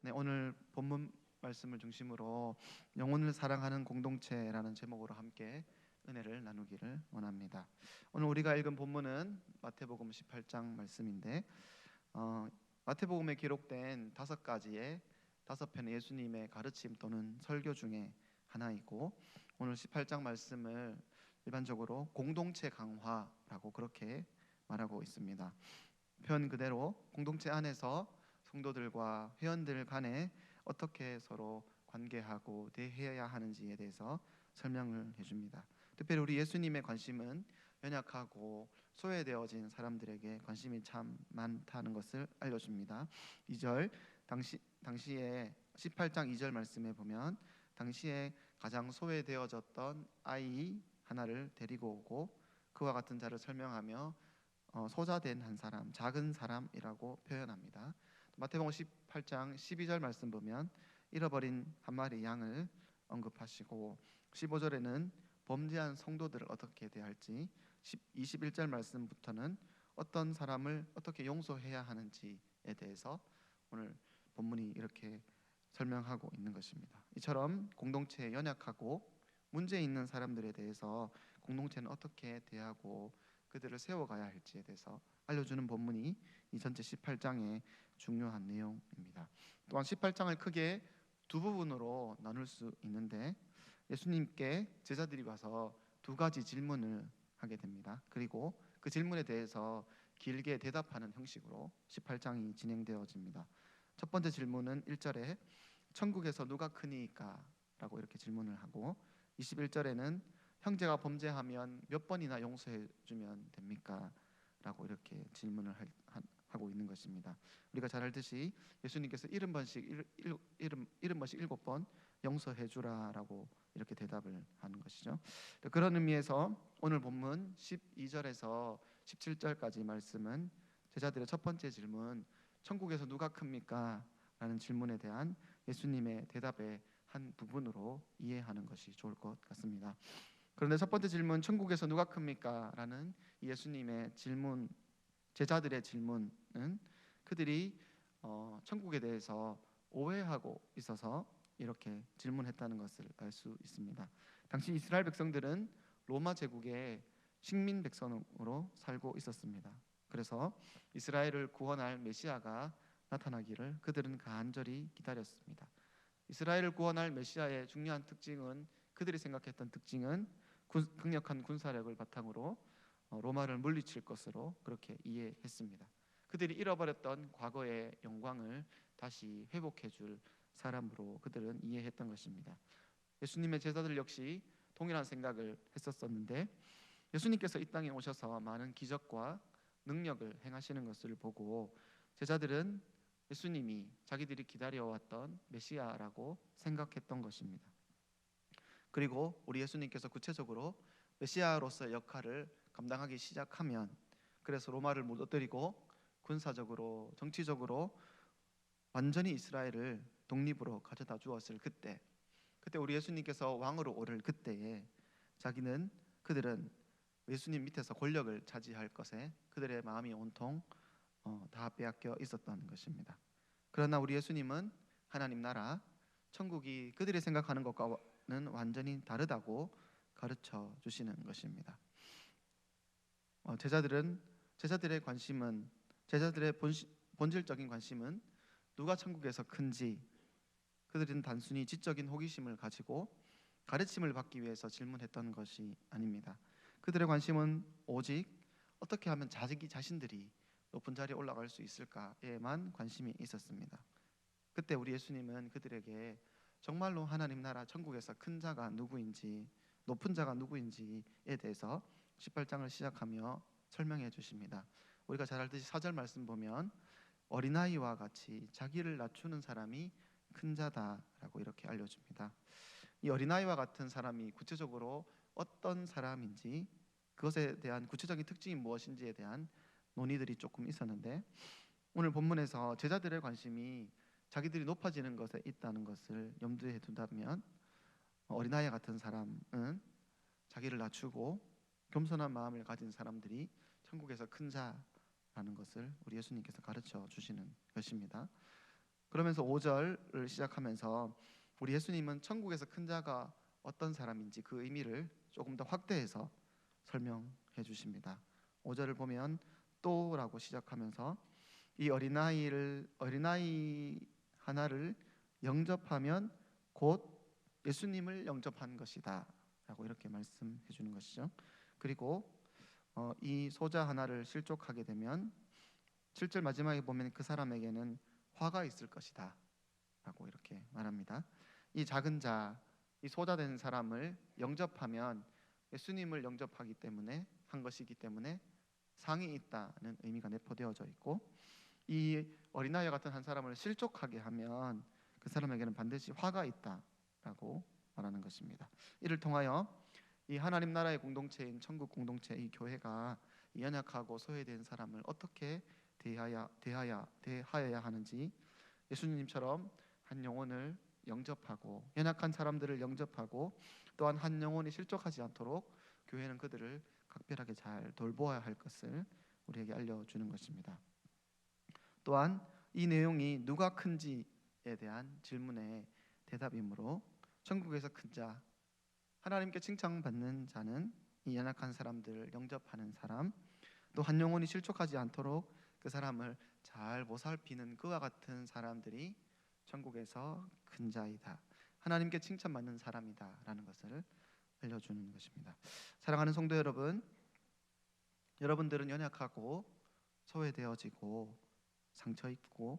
네, 오늘 본문 말씀을 중심으로 영혼을 사랑하는 공동체라는 제목으로 함께 은혜를 나누기를 원합니다. 오늘 우리가 읽은 본문은 마태복음 18장 말씀인데 마태복음에 기록된 다섯 편의 예수님의 가르침 또는 설교 중에 하나이고, 오늘 18장 말씀을 일반적으로 공동체 강화라고 그렇게 말하고 있습니다. 표현 그대로 공동체 안에서 성도들과 회원들 간에 어떻게 서로 관계하고 대해야 하는지에 대해서 설명을 해줍니다. 특별히 우리 예수님의 관심은 연약하고 소외되어진 사람들에게 관심이 참 많다는 것을 알려줍니다. 2절 당시에 18장 2절 말씀에 보면 당시에 가장 소외되어졌던 아이 하나를 데리고 오고 그와 같은 자를 설명하며 소자된 한 사람, 작은 사람이라고 표현합니다. 마태복음 18장 12절 말씀 보면 잃어버린 한 마리 양을 언급하시고, 15절에는 범죄한 성도들을 어떻게 대할지, 21절 말씀부터는 어떤 사람을 어떻게 용서해야 하는지에 대해서 오늘 본문이 이렇게 설명하고 있는 것입니다. 이처럼 공동체에 연약하고 문제 있는 사람들에 대해서 공동체는 어떻게 대하고 그들을 세워가야 할지에 대해서 알려주는 본문이 이 전체 18장의 중요한 내용입니다. 또한 18장을 크게 두 부분으로 나눌 수 있는데, 예수님께 제자들이 와서 두 가지 질문을 하게 됩니다. 그리고 그 질문에 대해서 길게 대답하는 형식으로 18장이 진행되어집니다. 첫 번째 질문은 1절에 천국에서 누가 크니까? 라고 이렇게 질문을 하고, 21절에는 형제가 범죄하면 몇 번이나 용서해 주면 됩니까? 라고 이렇게 질문을 하고 있는 것입니다. 우리가 잘 알듯이 예수님께서 70번씩 7번 용서해 주라라고 이렇게 대답을 하는 것이죠. 그런 의미에서 오늘 본문 12절에서 17절까지 말씀은 제자들의 첫 번째 질문, 천국에서 누가 큽니까? 라는 질문에 대한 예수님의 대답의 한 부분으로 이해하는 것이 좋을 것 같습니다. 그런데 첫 번째 질문, 천국에서 누가 큽니까? 라는 예수님의 질문, 제자들의 질문은 그들이 천국에 대해서 오해하고 있어서 이렇게 질문했다는 것을 알 수 있습니다. 당시 이스라엘 백성들은 로마 제국의 식민 백성으로 살고 있었습니다. 그래서 이스라엘을 구원할 메시아가 나타나기를 그들은 간절히 기다렸습니다. 이스라엘을 구원할 메시아의 중요한 특징은, 그들이 생각했던 특징은 강력한 군사력을 바탕으로 로마를 물리칠 것으로 그렇게 이해했습니다. 그들이 잃어버렸던 과거의 영광을 다시 회복해 줄 사람으로 그들은 이해했던 것입니다. 예수님의 제자들 역시 동일한 생각을 했었는데, 예수님께서 이 땅에 오셔서 많은 기적과 능력을 행하시는 것을 보고 제자들은 예수님이 자기들이 기다려왔던 메시아라고 생각했던 것입니다. 그리고 우리 예수님께서 구체적으로 메시아로서의 역할을 감당하기 시작하면, 그래서 로마를 무너뜨리고 군사적으로 정치적으로 완전히 이스라엘을 독립으로 가져다 주었을 그때 우리 예수님께서 왕으로 오를 그때에 그들은 예수님 밑에서 권력을 차지할 것에 그들의 마음이 온통 다 빼앗겨 있었던 것입니다. 그러나 우리 예수님은 하나님 나라, 천국이 그들이 생각하는 것과는 완전히 다르다고 가르쳐 주시는 것입니다. 제자들의 관심은, 제자들의 본질적인 관심은 누가 천국에서 큰지, 그들은 단순히 지적인 호기심을 가지고 가르침을 받기 위해서 질문했던 것이 아닙니다. 그들의 관심은 오직 어떻게 하면 자기 자신들이 높은 자리에 올라갈 수 있을까에만 관심이 있었습니다. 그때 우리 예수님은 그들에게 정말로 하나님 나라 천국에서 큰 자가 누구인지, 높은 자가 누구인지에 대해서 18장을 시작하며 설명해 주십니다. 우리가 잘 알듯이 4절 말씀 보면 어린아이와 같이 자기를 낮추는 사람이 큰 자다라고 이렇게 알려줍니다. 이 어린아이와 같은 사람이 구체적으로 어떤 사람인지, 그것에 대한 구체적인 특징이 무엇인지에 대한 논의들이 조금 있었는데, 오늘 본문에서 제자들의 관심이 자기들이 높아지는 것에 있다는 것을 염두에 둔다면, 어린아이 같은 사람은 자기를 낮추고 겸손한 마음을 가진 사람들이 천국에서 큰 자라는 것을 우리 예수님께서 가르쳐 주시는 것입니다. 그러면서 5절을 시작하면서 우리 예수님은 천국에서 큰 자가 어떤 사람인지 그 의미를 조금 더 확대해서 설명해 주십니다. 5절을 보면 또라고 시작하면서 이 어린아이 하나를 영접하면 곧 예수님을 영접한 것이다 라고 이렇게 말씀해 주는 것이죠. 그리고 이 소자 하나를 실족하게 되면 7절 마지막에 보면 그 사람에게는 화가 있을 것이다 라고 이렇게 말합니다. 이 작은 자, 이 소자된 사람을 영접하면 예수님을 영접하기 때문에 한 것이기 때문에 상이 있다는 의미가 내포되어져 있고, 이 어린아이와 같은 한 사람을 실족하게 하면 그 사람에게는 반드시 화가 있다라고 말하는 것입니다. 이를 통하여 이 하나님 나라의 공동체인 천국 공동체, 이 교회가 이 연약하고 소외된 사람을 어떻게 대하여야 하는지, 예수님처럼 한 영혼을 영접하고 연약한 사람들을 영접하고 또한 한 영혼이 실족하지 않도록 교회는 그들을 각별하게 잘 돌보아야 할 것을 우리에게 알려주는 것입니다. 또한 이 내용이 누가 큰지에 대한 질문의 대답이므로 천국에서 큰 자, 하나님께 칭찬받는 자는 이 연약한 사람들을 영접하는 사람, 또 한 영혼이 실족하지 않도록 그 사람을 잘 보살피는 그와 같은 사람들이 천국에서 큰 자이다, 하나님께 칭찬받는 사람이다 라는 것을 알려주는 것입니다. 사랑하는 성도 여러분, 여러분들은 연약하고 소외되어지고 상처 입고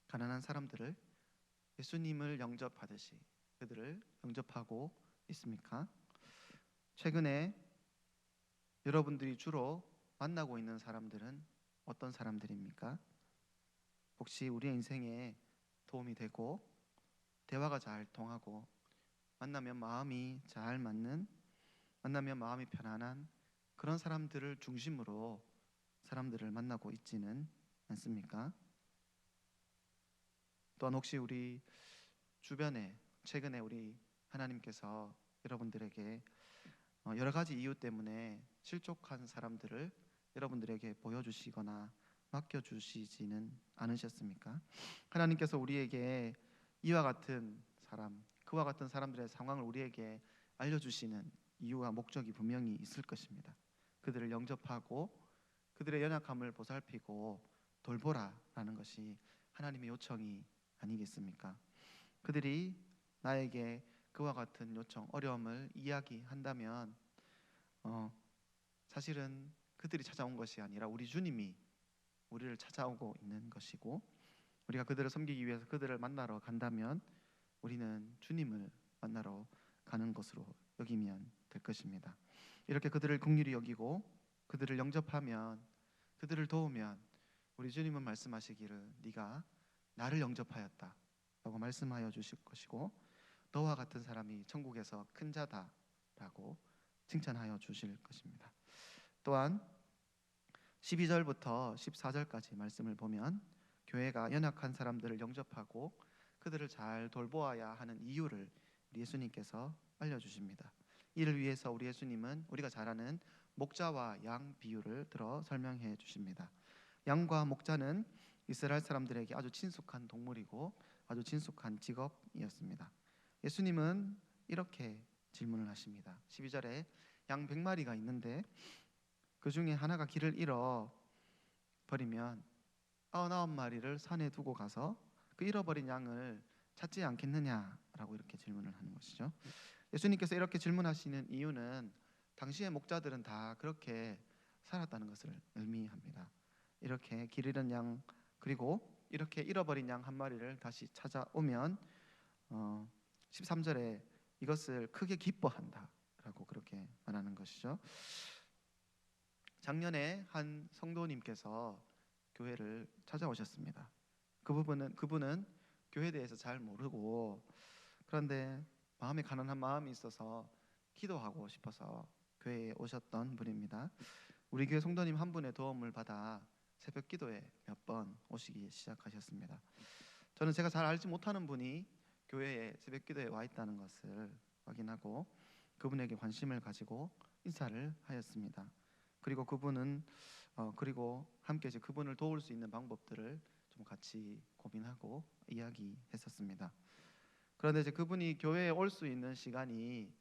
가난한 사람들을 예수님을 영접하듯이 그들을 영접하고 있습니까? 최근에 여러분들이 주로 만나고 있는 사람들은 어떤 사람들입니까? 혹시 우리의 인생에 도움이 되고 대화가 잘 통하고 만나면 마음이 잘 맞는, 만나면 마음이 편안한 그런 사람들을 중심으로 사람들을 만나고 있지는 않습니까? 또한 혹시 우리 주변에 최근에 우리 하나님께서 여러분들에게 여러 가지 이유 때문에 실족한 사람들을 여러분들에게 보여주시거나 맡겨주시지는 않으셨습니까? 하나님께서 우리에게 이와 같은 사람, 그와 같은 사람들의 상황을 우리에게 알려주시는 이유와 목적이 분명히 있을 것입니다. 그들을 영접하고 그들의 연약함을 보살피고 돌보라라는 것이 하나님의 요청이 아니겠습니까? 그들이 나에게 그와 같은 요청, 어려움을 이야기한다면 사실은 그들이 찾아온 것이 아니라 우리 주님이 우리를 찾아오고 있는 것이고, 우리가 그들을 섬기기 위해서 그들을 만나러 간다면 우리는 주님을 만나러 가는 것으로 여기면 될 것입니다. 이렇게 그들을 긍휼히 여기고 그들을 영접하면, 그들을 도우면 우리 주님은 말씀하시기를 네가 나를 영접하였다 라고 말씀하여 주실 것이고, 너와 같은 사람이 천국에서 큰 자다라고 칭찬하여 주실 것입니다. 또한 12절부터 14절까지 말씀을 보면 교회가 연약한 사람들을 영접하고 그들을 잘 돌보아야 하는 이유를 예수님께서 알려주십니다. 이를 위해서 우리 예수님은 우리가 잘 아는 목자와 양 비유를 들어 설명해 주십니다. 양과 목자는 이스라엘 사람들에게 아주 친숙한 동물이고 아주 친숙한 직업이었습니다. 예수님은 이렇게 질문을 하십니다. 12절에 양 100마리가 있는데 그 중에 하나가 길을 잃어 버리면 99마리를 산에 두고 가서 그 잃어버린 양을 찾지 않겠느냐라고 이렇게 질문을 하는 것이죠. 예수님께서 이렇게 질문하시는 이유는 당시의 목자들은 다 그렇게 살았다는 것을 의미합니다. 이렇게 길 잃은 양, 그리고 이렇게 잃어버린 양 한 마리를 다시 찾아오면 13절에 이것을 크게 기뻐한다라고 그렇게 말하는 것이죠. 작년에 한 성도님께서 교회를 찾아오셨습니다. 그분은 교회에 대해서 잘 모르고, 그런데 마음에 가난한 마음이 있어서 기도하고 싶어서 교회에 오셨던 분입니다. 우리 교회 성도님 한 분의 도움을 받아 새벽 기도에 몇 번 오시기 시작하셨습니다. 저는 제가 잘 알지 못하는 분이 교회에 새벽 기도에 와 있다는 것을 확인하고 그분에게 관심을 가지고 인사를 하였습니다. 그리고 그분은 그리고 함께 이제 그분을 도울 수 있는 방법들을 좀 조금 같이 고민하고 이야기했었습니다. 그런데 이제 그분이 교회에 올 수 있는 시간이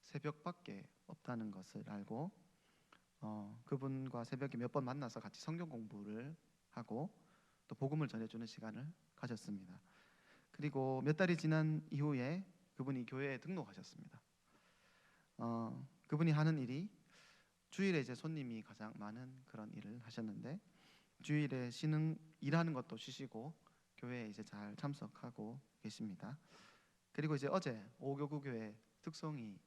새벽밖에 없다는 것을 알고 그분과 새벽에 몇 번 만나서 같이 성경 공부를 하고 또 복음을 전해주는 시간을 가졌습니다. 그리고 몇 달이 지난 이후에 그분이 교회에 등록하셨습니다. 그분이 하는 일이 주일에 이제 손님이 가장 많은 그런 일을 하셨는데 주일에 일하는 것도 쉬시고 교회에 이제 잘 참석하고 계십니다. 그리고 이제 어제 오교구교회 특송이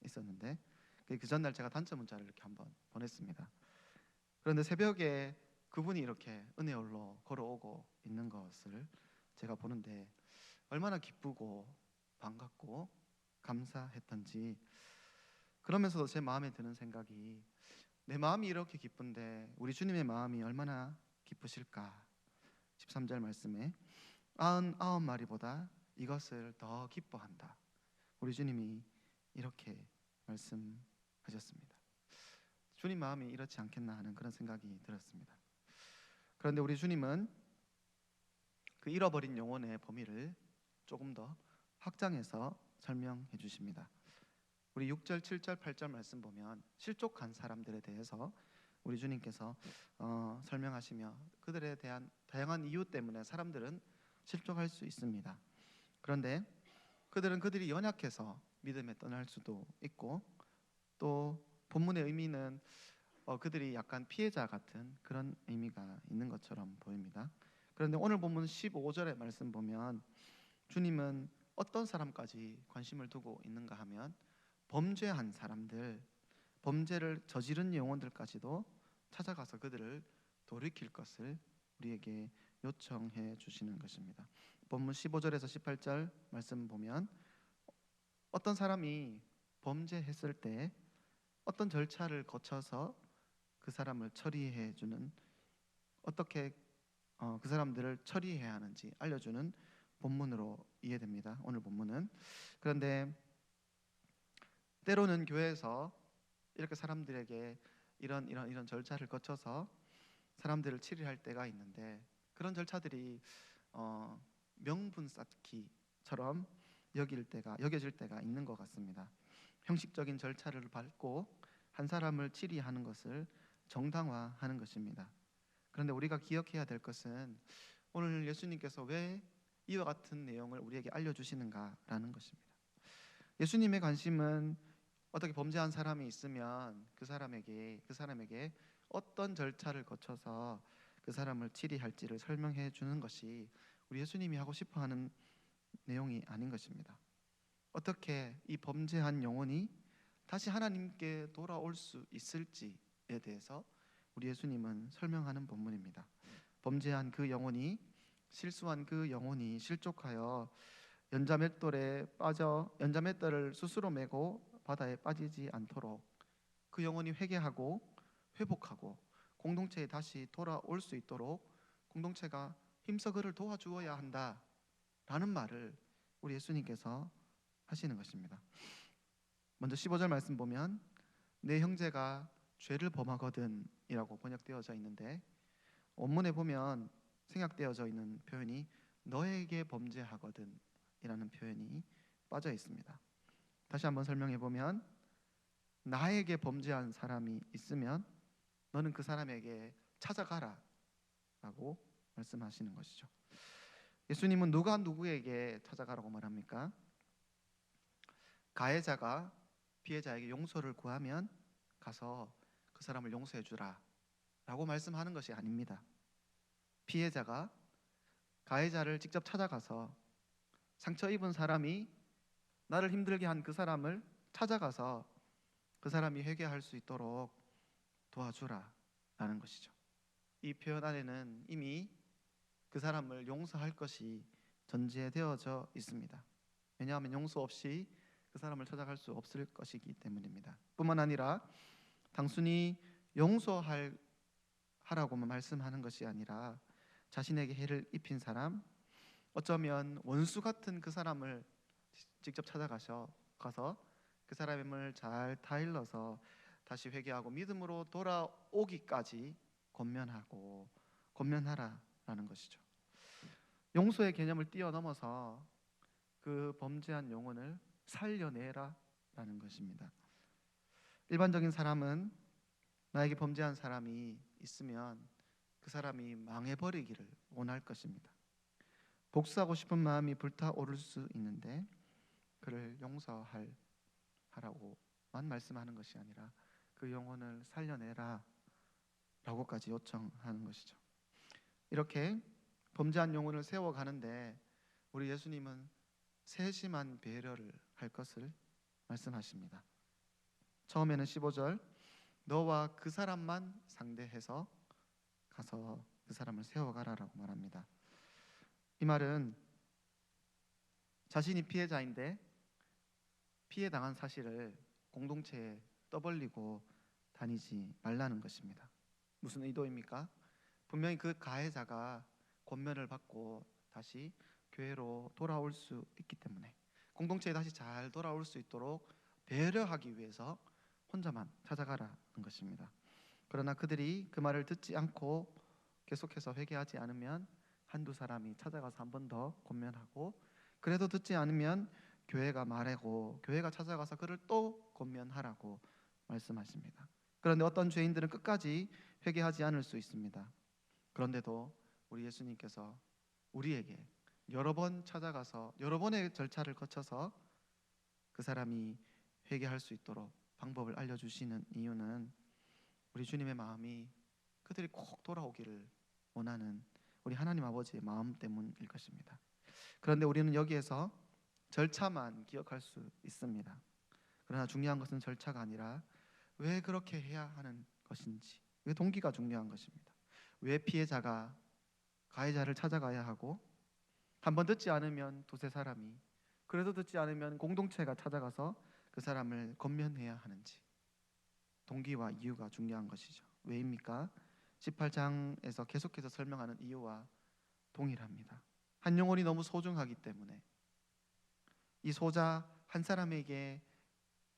있었는데 그 전날 제가 단체 문자를 이렇게 한번 보냈습니다. 그런데 새벽에 그분이 이렇게 은혜홀로 걸어오고 있는 것을 제가 보는데 얼마나 기쁘고 반갑고 감사했던지, 그러면서도 제 마음에 드는 생각이 내 마음이 이렇게 기쁜데 우리 주님의 마음이 얼마나 기쁘실까. 13절 말씀에 99마리보다 이것을 더 기뻐한다. 우리 주님이 이렇게 말씀하셨습니다. 주님 마음이 이렇지 않겠나 하는 그런 생각이 들었습니다. 그런데 우리 주님은 그 잃어버린 영혼의 범위를 조금 더 확장해서 설명해 주십니다. 우리 6절, 7절, 8절 말씀 보면 실족한 사람들에 대해서 우리 주님께서 설명하시며 그들에 대한 다양한 이유 때문에 사람들은 실족할 수 있습니다. 그런데 그들이 연약해서 믿음에 떠날 수도 있고, 또 본문의 의미는 그들이 약간 피해자 같은 그런 의미가 있는 것처럼 보입니다. 그런데 오늘 본문 15절의 말씀 보면 주님은 어떤 사람까지 관심을 두고 있는가 하면 범죄한 사람들, 범죄를 저지른 영혼들까지도 찾아가서 그들을 돌이킬 것을 우리에게 요청해 주시는 것입니다. 본문 15절에서 18절 말씀 보면 어떤 사람이 범죄했을 때 어떤 절차를 거쳐서 그 사람을 처리해 주는, 어떻게 그 사람들을 처리해야 하는지 알려주는 본문으로 이해됩니다. 오늘 본문은. 그런데 때로는 교회에서 이렇게 사람들에게 이런 절차를 거쳐서 사람들을 치료할 때가 있는데 그런 절차들이 명분 쌓기처럼 여겨질 때가 있는 것 같습니다. 형식적인 절차를 밟고 한 사람을 치리하는 것을 정당화하는 것입니다. 그런데 우리가 기억해야 될 것은 오늘 예수님께서 왜 이와 같은 내용을 우리에게 알려주시는가라는 것입니다. 예수님의 관심은 어떻게 범죄한 사람이 있으면 그 사람에게 어떤 절차를 거쳐서 그 사람을 치리할지를 설명해 주는 것이 우리 예수님이 하고 싶어하는 내용이 아닌 것입니다. 어떻게 이 범죄한 영혼이 다시 하나님께 돌아올 수 있을지에 대해서 우리 예수님은 설명하는 본문입니다. 범죄한 그 영혼이, 실수한 그 영혼이 실족하여 연자맷돌을 스스로 메고 바다에 빠지지 않도록 그 영혼이 회개하고 회복하고 공동체에 다시 돌아올 수 있도록 공동체가 힘써 그를 도와주어야 한다라는 말을 우리 예수님께서 하시는 것입니다. 먼저 15절 말씀 보면 내 형제가 죄를 범하거든 이라고 번역되어져 있는데 원문에 보면 생략되어져 있는 표현이 너에게 범죄하거든 이라는 표현이 빠져 있습니다. 다시 한번 설명해 보면 나에게 범죄한 사람이 있으면 너는 그 사람에게 찾아가라 라고 말씀하시는 것이죠. 예수님은 누가 누구에게 찾아가라고 말합니까? 가해자가 피해자에게 용서를 구하면 가서 그 사람을 용서해 주라 라고 말씀하는 것이 아닙니다. 피해자가 가해자를 직접 찾아가서 상처 입은 사람이 나를 힘들게 한 그 사람을 찾아가서 그 사람이 회개할 수 있도록 도와주라 라는 것이죠. 이 표현 안에는 이미 그 사람을 용서할 것이 전제되어져 있습니다. 왜냐하면 용서 없이 그 사람을 찾아갈 수 없을 것이기 때문입니다. 뿐만 아니라 단순히 용서하라고만 말씀하는 것이 아니라 자신에게 해를 입힌 사람, 어쩌면 원수 같은 그 사람을 직접 찾아가서 그 사람을 잘 타일러서 다시 회개하고 믿음으로 돌아오기까지 권면하라라는 것이죠. 용서의 개념을 뛰어넘어서 그 범죄한 영혼을 살려내라라는 것입니다. 일반적인 사람은 나에게 범죄한 사람이 있으면 그 사람이 망해버리기를 원할 것입니다. 복수하고 싶은 마음이 불타오를 수 있는데 그를 용서하라고만 말씀하는 것이 아니라 그 영혼을 살려내라 라고까지 요청하는 것이죠. 이렇게 범죄한 영혼을 세워가는데 우리 예수님은 세심한 배려를 할 것을 말씀하십니다. 처음에는 15절 너와 그 사람만 상대해서 가서 그 사람을 세워가라라고 말합니다. 이 말은 자신이 피해자인데 피해당한 사실을 공동체에 떠벌리고 다니지 말라는 것입니다. 무슨 의도입니까? 분명히 그 가해자가 권면을 받고 다시 교회로 돌아올 수 있기 때문에 공동체에 다시 잘 돌아올 수 있도록 배려하기 위해서 혼자만 찾아가라는 것입니다. 그러나 그들이 그 말을 듣지 않고 계속해서 회개하지 않으면 한두 사람이 찾아가서 한 번 더 권면하고 그래도 듣지 않으면 교회가 말하고 교회가 찾아가서 그를 또 권면하라고 말씀하십니다. 그런데 어떤 죄인들은 끝까지 회개하지 않을 수 있습니다. 그런데도 우리 예수님께서 우리에게 여러 번 찾아가서 여러 번의 절차를 거쳐서 그 사람이 회개할 수 있도록 방법을 알려주시는 이유는 우리 주님의 마음이 그들이 꼭 돌아오기를 원하는 우리 하나님 아버지의 마음 때문일 것입니다. 그런데 우리는 여기에서 절차만 기억할 수 있습니다. 그러나 중요한 것은 절차가 아니라 왜 그렇게 해야 하는 것인지, 왜 동기가 중요한 것입니다. 왜 피해자가 가해자를 찾아가야 하고 한 번 듣지 않으면 두세 사람이, 그래도 듣지 않으면 공동체가 찾아가서 그 사람을 권면해야 하는지, 동기와 이유가 중요한 것이죠. 왜입니까? 18장에서 계속해서 설명하는 이유와 동일합니다. 한 영혼이 너무 소중하기 때문에 이 소자 한 사람에게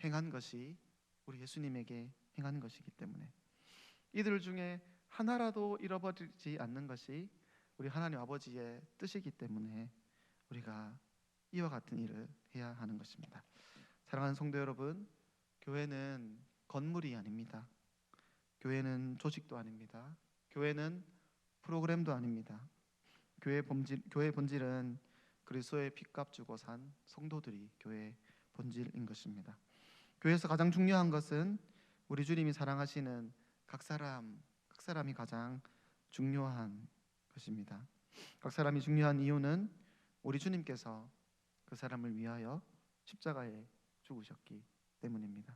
행한 것이 우리 예수님에게 행한 것이기 때문에 이들 중에 하나라도 잃어버리지 않는 것이 우리 하나님 아버지의 뜻이기 때문에 우리가 이와 같은 일을 해야 하는 것입니다. 사랑하는 성도 여러분, 교회는 건물이 아닙니다. 교회는 조직도 아닙니다. 교회는 프로그램도 아닙니다. 교회의 본질은 그리스도의 핏값 주고 산 성도들이 교회의 본질인 것입니다. 교회에서 가장 중요한 것은 우리 주님이 사랑하시는 각 사람이 가장 중요한 것입니다. 각 사람이 중요한 이유는 우리 주님께서 그 사람을 위하여 십자가에 죽으셨기 때문입니다.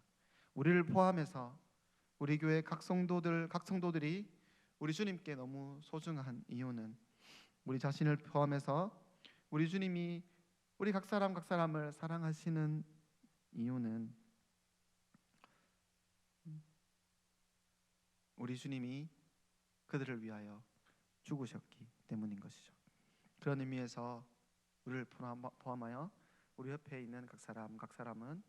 우리를 포함해서 우리 교회 각 성도들이 우리 주님께 너무 소중한 이유는 우리 자신을 포함해서 우리 주님이 우리 각 사람을 사랑하시는 이유는 우리 주님이 그들을 위하여 죽으셨기 때문인 것이죠. 그런 의미에서 우리를 포함하여 우리 옆에 있는 각 사람은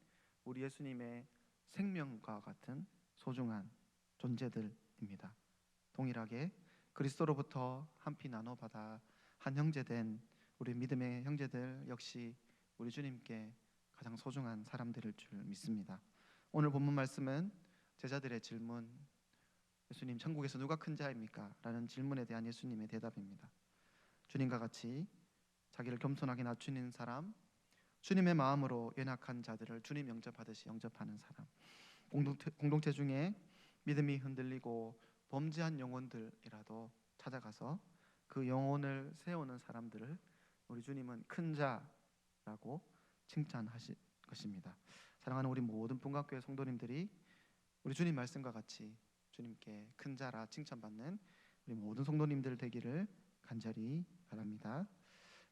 우리 예수님의 생명과 같은 소중한 존재들입니다. 동일하게 그리스도로부터 한 피 나눠 받아 한 형제된 우리 믿음의 형제들 역시 우리 주님께 가장 소중한 사람들일 줄 믿습니다. 오늘 본문 말씀은 제자들의 질문, 예수님 천국에서 누가 큰 자입니까? 라는 질문에 대한 예수님의 대답입니다. 주님과 같이 자기를 겸손하게 낮추는 사람, 주님의 마음으로 연약한 자들을 주님 영접하듯이 영접하는 사람, 공동체 중에 믿음이 흔들리고 범죄한 영혼들이라도 찾아가서 그 영혼을 세우는 사람들을 우리 주님은 큰 자라고 칭찬하실 것입니다. 사랑하는 우리 모든 본각교회 성도님들이 우리 주님 말씀과 같이 주님께 큰 자라 칭찬받는 우리 모든 성도님들 되기를 간절히 바랍니다.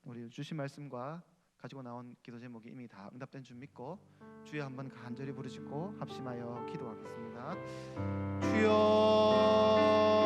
우리 주신 말씀과 가지고 나온 기도 제목이 이미 다 응답된 줄 믿고 주여 한번 간절히 부르짖고 합심하여 기도하겠습니다. 주여